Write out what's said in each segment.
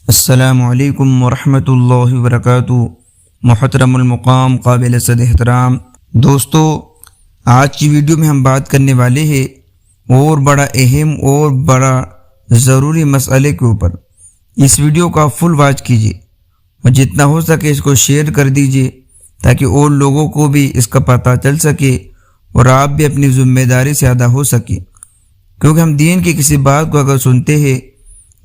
السلام علیکم ورحمۃ اللہ وبرکاتہ۔ محترم المقام قابل صد احترام دوستو، آج کی ویڈیو میں ہم بات کرنے والے ہیں اور بڑا اہم اور بڑا ضروری مسئلے کے اوپر۔ اس ویڈیو کا فل واچ کیجیے اور جتنا ہو سکے اس کو شیئر کر دیجیے تاکہ اور لوگوں کو بھی اس کا پتہ چل سکے اور آپ بھی اپنی ذمہ داری سے ادا ہو سکے، کیونکہ ہم دین کی کسی بات کو اگر سنتے ہیں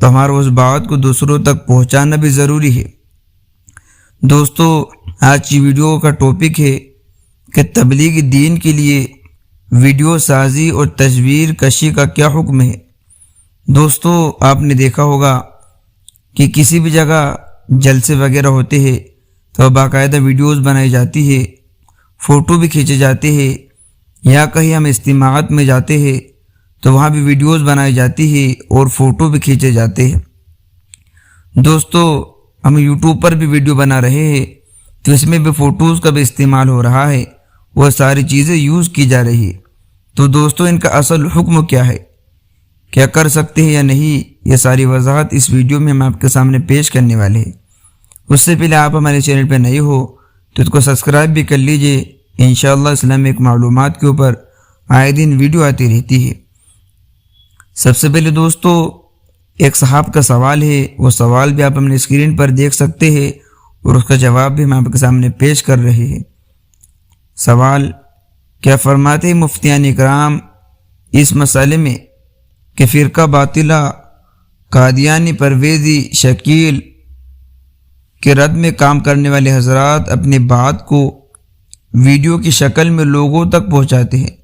تو ہمارا اس بات کو دوسروں تک پہنچانا بھی ضروری ہے۔ دوستو، آج کی ویڈیو کا ٹاپک ہے کہ تبلیغ دین کے لیے ویڈیو سازی اور تصویر کشی کا کیا حکم ہے۔ دوستو، آپ نے دیکھا ہوگا کہ کسی بھی جگہ جلسے وغیرہ ہوتے ہیں تو باقاعدہ ویڈیوز بنائی جاتی ہے، فوٹو بھی کھینچے جاتے ہیں، یا کہیں ہم اجتماعات میں جاتے ہیں تو وہاں بھی ویڈیوز بنائی جاتی ہے اور فوٹو بھی کھینچے جاتے ہیں۔ دوستو، ہم یوٹیوب پر بھی ویڈیو بنا رہے ہیں تو اس میں بھی فوٹوز کا بھی استعمال ہو رہا ہے، وہ ساری چیزیں یوز کی جا رہی ہے۔ تو دوستو، ان کا اصل حکم کیا ہے، کیا کر سکتے ہیں یا نہیں، یہ ساری وضاحت اس ویڈیو میں ہم آپ کے سامنے پیش کرنے والے ہیں۔ اس سے پہلے آپ ہمارے چینل پہ نئے ہو تو اس کو سبسکرائب بھی کر لیجئے۔ انشاءاللہ اسلامک معلومات کے اوپر آئے دن ویڈیو آتی رہتی ہے۔ سب سے پہلے دوستو، ایک صاحب کا سوال ہے، وہ سوال بھی آپ اپنے اسکرین پر دیکھ سکتے ہیں اور اس کا جواب بھی ہم آپ کے سامنے پیش کر رہے ہیں۔ سوال: کیا فرماتے ہیں مفتیان اکرام اس مسئلے میں کہ فرقہ باطلہ قادیانی پرویزی شکیل کے رد میں کام کرنے والے حضرات اپنی بات کو ویڈیو کی شکل میں لوگوں تک پہنچاتے ہیں،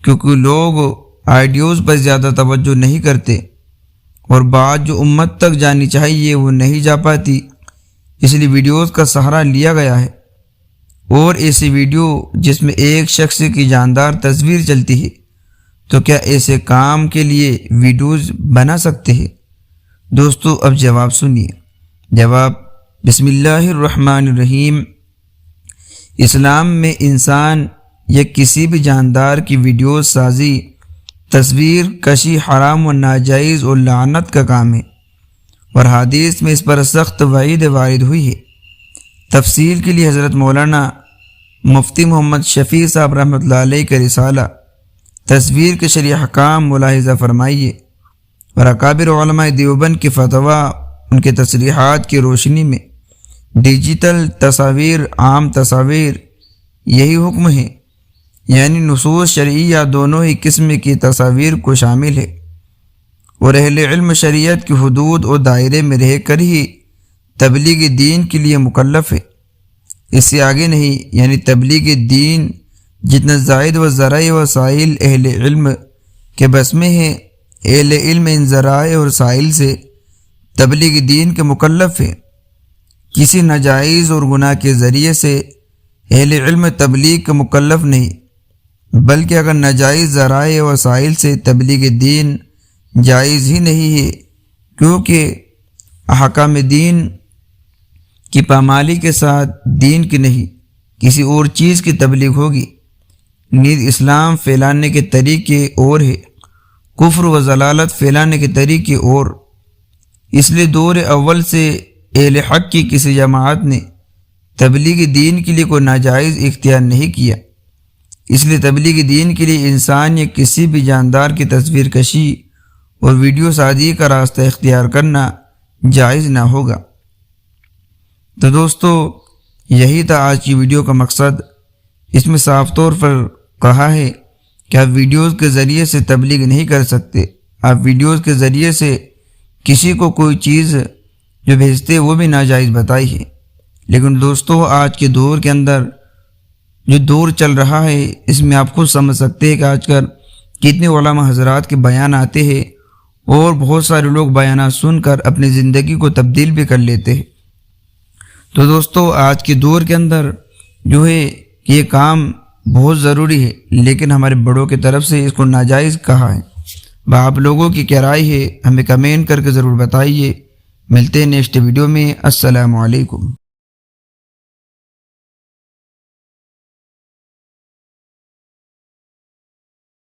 کیونکہ لوگ آئیڈیوز پر زیادہ توجہ نہیں کرتے اور بات جو امت تک جانی چاہیے وہ نہیں جا پاتی، اس لیے ویڈیوز کا سہارا لیا گیا ہے۔ اور ایسی ویڈیو جس میں ایک شخص کی جاندار تصویر چلتی ہے، تو کیا ایسے کام کے لیے ویڈیوز بنا سکتے ہیں؟ دوستو، اب جواب سنیے۔ جواب: بسم اللہ الرحمن الرحیم۔ اسلام میں انسان یا کسی بھی جاندار کی ویڈیو سازی، تصویر کشی حرام و ناجائز اور لعنت کا کام ہے، اور حدیث میں اس پر سخت وعید وارد ہوئی ہے۔ تفصیل کے لیے حضرت مولانا مفتی محمد شفیع صاحب رحمۃ اللہ علیہ کا رسالہ تصویر کے شرعی احکام ملاحظہ فرمائیے، اور اکابر علماء دیوبند کے فتویٰ ان کے تصریحات کی روشنی میں ڈیجیٹل تصاویر، عام تصاویر یہی حکم ہے، یعنی نصوص شرعیہ دونوں ہی قسم کی تصاویر کو شامل ہے، اور اہل علم شریعت کی حدود اور دائرے میں رہ کر ہی تبلیغ دین کے لیے مکلف ہے، اس سے آگے نہیں۔ یعنی تبلیغ دین جتنا زائد و ذرائع وسائل اہل علم کے بس میں ہے، اہل علم ان ذرائع اور وسائل سے تبلیغ دین کے مکلف ہے۔ کسی ناجائز اور گناہ کے ذریعے سے اہل علم تبلیغ کے مکلف نہیں، بلکہ اگر ناجائز ذرائع وسائل سے تبلیغ دین جائز ہی نہیں ہے، کیونکہ احکام دین کی پامالی کے ساتھ دین کی نہیں کسی اور چیز کی تبلیغ ہوگی۔ نیز اسلام پھیلانے کے طریقے اور ہے، کفر و ضلالت پھیلانے کے طریقے اور۔ اس لیے دور اول سے اہل حق کی کسی جماعت نے تبلیغ دین کے لیے کوئی ناجائز اختیار نہیں کیا، اس لیے تبلیغ دین کے لیے انسان یا کسی بھی جاندار کی تصویر کشی اور ویڈیو سازی کا راستہ اختیار کرنا جائز نہ ہوگا۔ تو دوستو، یہی تھا آج کی ویڈیو کا مقصد۔ اس میں صاف طور پر کہا ہے کہ آپ ویڈیوز کے ذریعے سے تبلیغ نہیں کر سکتے، آپ ویڈیوز کے ذریعے سے کسی کو کوئی چیز جو بھیجتے وہ بھی ناجائز بتائی ہے۔ لیکن دوستو، آج کے دور کے اندر جو دور چل رہا ہے، اس میں آپ خود سمجھ سکتے ہیں کہ آج کل کتنے علماء حضرات کے بیان آتے ہیں اور بہت سارے لوگ بیانات سن کر اپنی زندگی کو تبدیل بھی کر لیتے ہیں۔ تو دوستو، آج کے دور کے اندر جو ہے کہ یہ کام بہت ضروری ہے، لیکن ہمارے بڑوں کی طرف سے اس کو ناجائز کہا ہے۔ آپ لوگوں کی کیا رائے ہے، ہمیں کمنٹ کر کے ضرور بتائیے۔ ملتے ہیں نیکسٹ ویڈیو میں۔ السلام علیکم۔